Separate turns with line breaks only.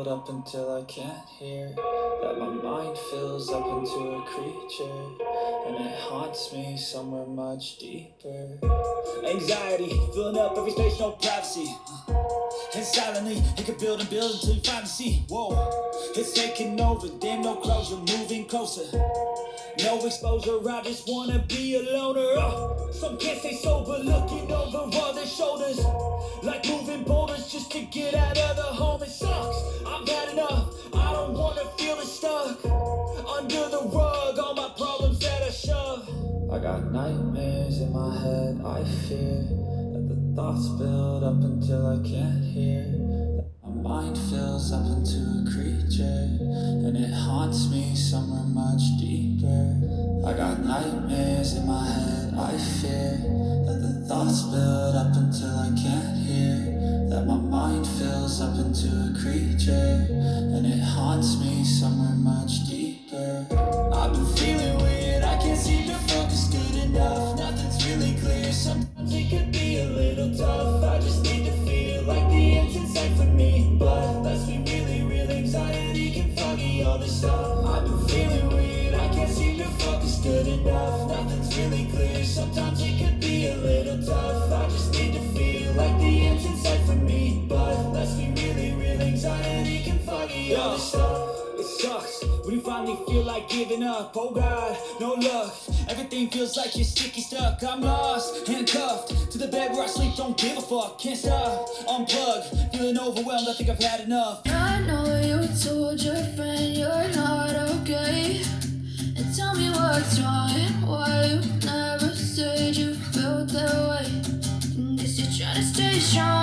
build up until I can't hear, that my mind fills up into a creature, and it haunts me somewhere much deeper. Anxiety, filling up every space, no privacy. And silently, it can build and build until you finally see. Whoa, it's taking over, damn no closure, moving closer. No exposure, I just wanna be a loner. Some can't stay sober, looking over all their shoulders, like moving boulders just to get out of the home. It sucks, I've had enough, I don't wanna feel it stuck under the rug, all my problems that I shove. I got nightmares in my head, I fear that the thoughts build up until I can't hear, that my mind fills up into a creature, and it haunts me somewhere much deeper. I got nightmares in my head, I fear that the thoughts build up until I can't hear, that my mind fills up into a creature, and it haunts me somewhere much deeper. I've been feeling weird, I can't seem to focus good enough, nothing's really clear, sometimes it could be a little tough. I just need to feel like the end's in sight for me, but let's be really real, anxiety can foggy all this stuff. I've been feeling weird, I can't seem to focus good enough, nothing's really clear, sometimes it could be a little tough. I just need to feel like the end's in sight for me, but let's be really real, anxiety can foggy all this stuff. It sucks when you finally feel like giving up. Oh God, no luck, everything feels like you're sticky stuck. I'm lost, handcuffed to the bed where I sleep, don't give a fuck. Can't stop, unplug, feeling overwhelmed, I think I've had enough.
I know you told your friend you're not okay, and tell me what's wrong and why you never said you felt that way. Guess you're trying to stay strong.